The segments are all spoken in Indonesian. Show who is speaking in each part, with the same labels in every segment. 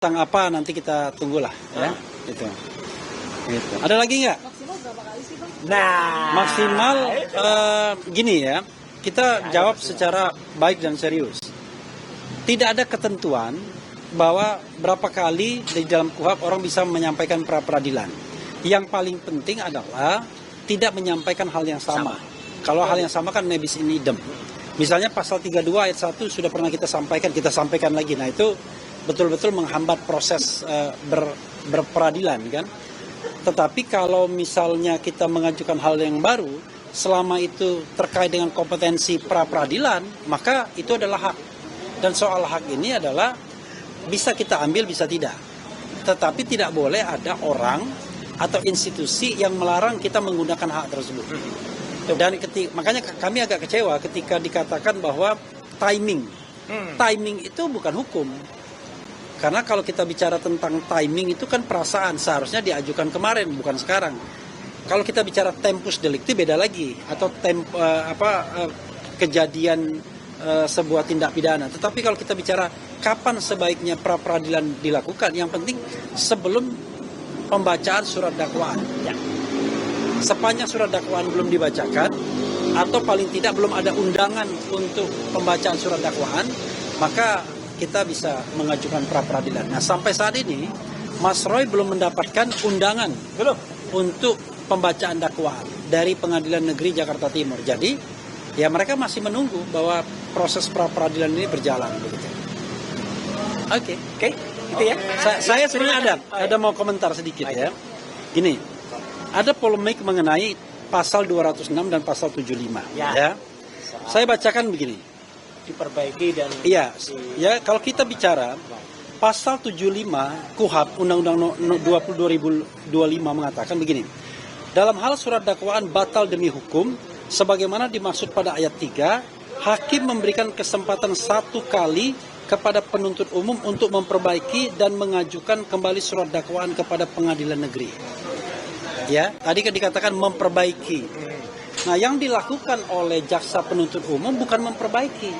Speaker 1: tentang apa nanti kita tunggulah ya. Gitu. Gitu. Ada lagi nggak?
Speaker 2: Maksimal berapa kali sih, Bang?
Speaker 3: Nah,
Speaker 1: Maksimal gini ya. Kita jawab secara baik dan serius. Tidak ada ketentuan bahwa berapa kali di dalam KUHP orang bisa menyampaikan pra peradilan. Yang paling penting adalah tidak menyampaikan hal yang sama. Kalau hal yang sama kan nebis in idem. Misalnya pasal 32 ayat 1 sudah pernah kita sampaikan lagi. Nah itu betul-betul menghambat proses berperadilan kan. Tetapi kalau misalnya kita mengajukan hal yang baru, selama itu terkait dengan kompetensi pra peradilan, maka itu adalah hak. Dan soal hak ini adalah bisa kita ambil, bisa tidak. Tetapi tidak boleh ada orang atau institusi yang melarang kita menggunakan hak tersebut. Dan makanya kami agak kecewa ketika dikatakan bahwa timing itu bukan hukum. Karena kalau kita bicara tentang timing itu kan perasaan, seharusnya diajukan kemarin bukan sekarang. Kalau kita bicara tempus delicti beda lagi, atau kejadian sebuah tindak pidana. Tetapi kalau kita bicara kapan sebaiknya pra peradilan dilakukan, yang penting sebelum pembacaan surat dakwaan. Ya. Sepanjang surat dakwaan belum dibacakan, atau paling tidak belum ada undangan untuk pembacaan surat dakwaan, maka kita bisa mengajukan pra peradilan. Nah sampai saat ini Mas Roy belum mendapatkan undangan untuk pembacaan dakwaan dari Pengadilan Negeri Jakarta Timur. Jadi ya mereka masih menunggu bahwa proses pra peradilan ini berjalan. Oke, itu ya. Saya sebenarnya ada mau komentar sedikit ya. Gini, ada polemik mengenai pasal 206 dan pasal 75. Ya. Saya bacakan begini.
Speaker 3: Diperbaiki dan
Speaker 1: ya kalau kita bicara pasal 75 KUHP Undang-Undang 20 2025 mengatakan begini. Dalam hal surat dakwaan batal demi hukum, sebagaimana dimaksud pada ayat 3, hakim memberikan kesempatan satu kali kepada penuntut umum untuk memperbaiki dan mengajukan kembali surat dakwaan kepada pengadilan negeri. Ya, tadi dikatakan memperbaiki. Nah, yang dilakukan oleh jaksa penuntut umum bukan memperbaiki,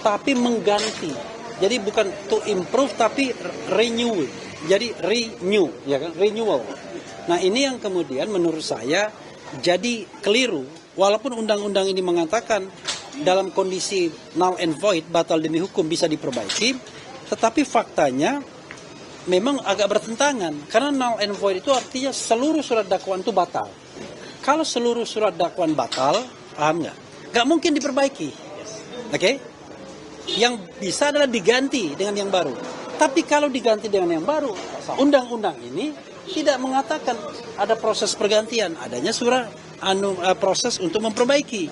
Speaker 1: tapi mengganti. Jadi bukan to improve, tapi renew. Jadi renew, ya kan? Renewal. Nah, ini yang kemudian menurut saya jadi keliru. Walaupun undang-undang ini mengatakan dalam kondisi null and void, batal demi hukum bisa diperbaiki, tetapi faktanya memang agak bertentangan. Karena null and void itu artinya seluruh surat dakwaan itu batal. Kalau seluruh surat dakwaan batal, paham nggak? Nggak mungkin diperbaiki. Oke? Yang bisa adalah diganti dengan yang baru. Tapi kalau diganti dengan yang baru, undang-undang ini tidak mengatakan ada proses pergantian, adanya proses untuk memperbaiki.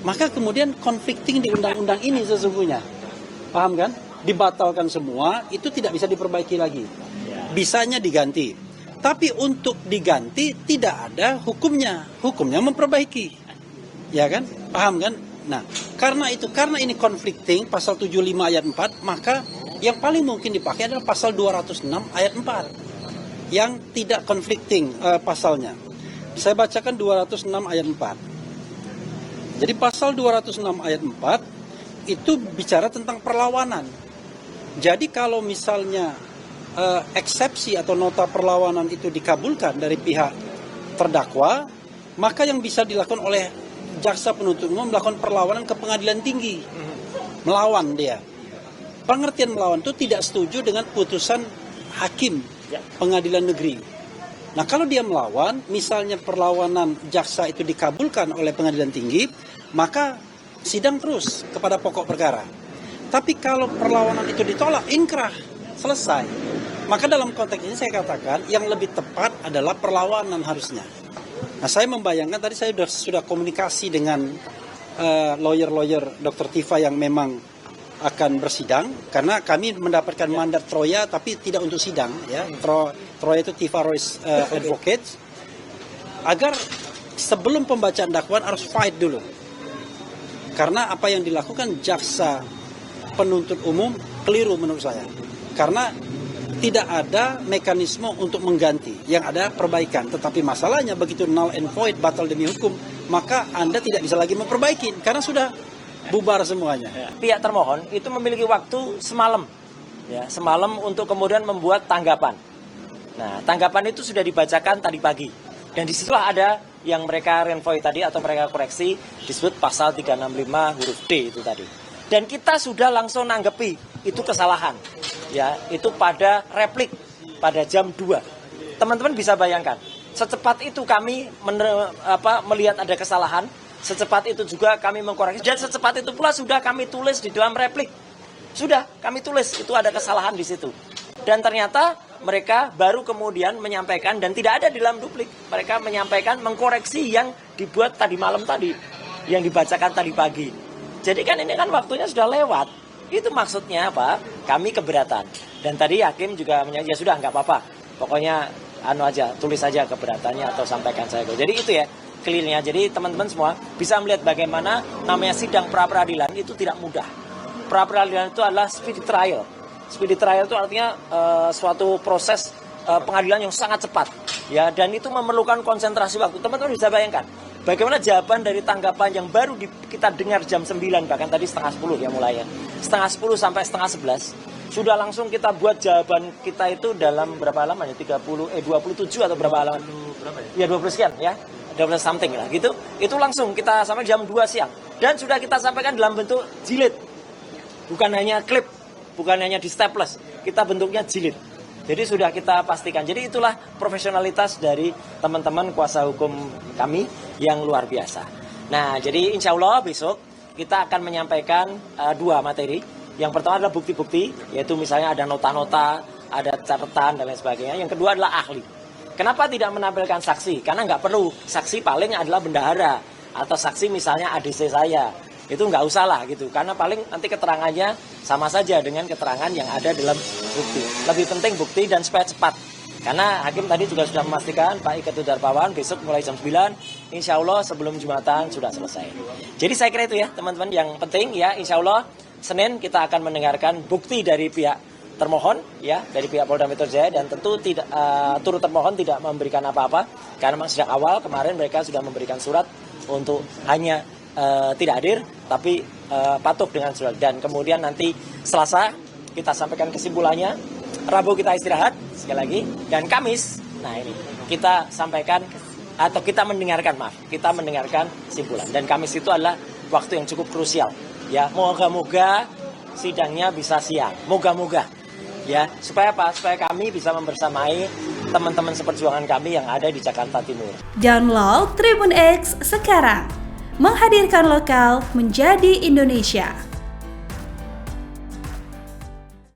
Speaker 1: Maka kemudian conflicting di undang-undang ini sesungguhnya. Paham kan? Dibatalkan semua, itu tidak bisa diperbaiki lagi. Bisanya diganti. Tapi untuk diganti tidak ada hukumnya. Hukumnya memperbaiki. Ya kan? Paham kan? Nah, karena ini conflicting pasal 75 ayat 4, maka yang paling mungkin dipakai adalah pasal 206 ayat 4. Yang tidak conflicting pasalnya. Saya bacakan 206 ayat 4. Jadi pasal 206 ayat 4 itu bicara tentang perlawanan. Jadi kalau misalnya eksepsi atau nota perlawanan itu dikabulkan dari pihak terdakwa, maka yang bisa dilakukan oleh jaksa penuntut umum melakukan perlawanan ke pengadilan tinggi. Melawan dia. Pengertian melawan itu tidak setuju dengan putusan hakim pengadilan negeri. Nah kalau dia melawan, misalnya perlawanan jaksa itu dikabulkan oleh pengadilan tinggi, maka sidang terus kepada pokok perkara. Tapi kalau perlawanan itu ditolak, inkrah, selesai. Maka dalam konteks ini saya katakan yang lebih tepat adalah perlawanan harusnya. Nah saya membayangkan tadi saya sudah komunikasi dengan lawyer-lawyer Dr. Tifa yang memang akan bersidang, karena kami mendapatkan mandat Troya tapi tidak untuk sidang ya. Troya itu Tifa Royce Advocates, agar sebelum pembacaan dakwaan harus fight dulu. Karena apa yang dilakukan jaksa penuntut umum keliru menurut saya. Karena tidak ada mekanisme untuk mengganti, yang ada perbaikan. Tetapi masalahnya begitu null and void, batal demi hukum, maka Anda tidak bisa lagi memperbaiki karena sudah bubar semuanya.
Speaker 3: Pihak termohon itu memiliki waktu semalam
Speaker 2: ya, semalam untuk kemudian membuat tanggapan. Nah, tanggapan itu sudah dibacakan tadi pagi. Dan disitulah ada yang mereka renvoy tadi atau mereka koreksi disebut pasal 365 huruf D itu tadi. Dan kita sudah langsung nanggepi itu kesalahan. Ya, itu pada replik pada jam 2. Teman-teman bisa bayangkan, secepat itu kami melihat ada kesalahan, secepat itu juga kami mengkoreksi, dan secepat itu pula sudah kami tulis di dalam replik. Sudah kami tulis itu ada kesalahan di situ. Dan ternyata mereka baru kemudian menyampaikan, dan tidak ada di dalam duplik, mereka menyampaikan mengkoreksi yang dibuat tadi malam tadi, yang dibacakan tadi pagi. Jadi kan ini kan waktunya sudah lewat. Itu maksudnya apa? Kami keberatan. Dan tadi hakim juga menyatakan, ya sudah nggak apa-apa. Pokoknya tulis saja keberatannya atau sampaikan saya. Jadi itu ya clearnya. Jadi teman-teman semua bisa melihat bagaimana namanya sidang pra-peradilan itu tidak mudah. Pra-peradilan itu adalah speedy trial. Speedy trial itu artinya suatu proses pengadilan yang sangat cepat, ya, dan itu memerlukan konsentrasi waktu. Teman-teman bisa bayangkan bagaimana jawaban dari tanggapan yang baru kita dengar jam 9, bahkan tadi setengah 10 ya mulainya. Setengah 10 sampai setengah 11 sudah langsung kita buat jawaban kita itu dalam berapa halaman ya? 27 atau berapa halaman? Ya 20 sekian ya. 20 something lah gitu. Itu langsung kita sampai jam 2 siang. Dan sudah kita sampaikan dalam bentuk jilid. Bukan hanya klip, bukan hanya di staples. Kita bentuknya jilid. Jadi sudah kita pastikan. Jadi itulah profesionalitas dari teman-teman kuasa hukum kami yang luar biasa. Nah, jadi insya Allah besok kita akan menyampaikan 2 materi. Yang pertama adalah bukti-bukti, yaitu misalnya ada nota-nota, ada catatan, dan lain sebagainya. Yang kedua adalah ahli. Kenapa tidak menampilkan saksi? Karena nggak perlu. Saksi paling adalah bendahara. Atau saksi misalnya ADC saya. Itu nggak usah lah gitu. Karena paling nanti keterangannya sama saja dengan keterangan yang ada dalam bukti. Lebih penting bukti dan supaya cepat. Karena hakim tadi juga sudah memastikan Pak Iketu Darpawan besok mulai jam 9. Insya Allah sebelum Jumatan sudah selesai. Jadi saya kira itu ya teman-teman yang penting ya, insya Allah Senin kita akan mendengarkan bukti dari pihak termohon ya, dari pihak Polda Metro Jaya, dan tentu tidak turut termohon tidak memberikan apa-apa karena memang sejak awal kemarin mereka sudah memberikan surat untuk hanya tidak hadir tapi patuh dengan surat. Dan kemudian nanti Selasa kita sampaikan kesimpulannya, Rabu kita istirahat sekali lagi, dan Kamis nah ini kita sampaikan atau kita mendengarkan kesimpulan. Dan Kamis itu adalah waktu yang cukup krusial. Ya, moga-moga sidangnya bisa siang. Moga-moga. Ya, supaya apa? Supaya kami bisa membersamai teman-teman seperjuangan kami yang ada di Jakarta Timur.
Speaker 3: Download Tribun X sekarang. Menghadirkan lokal menjadi Indonesia.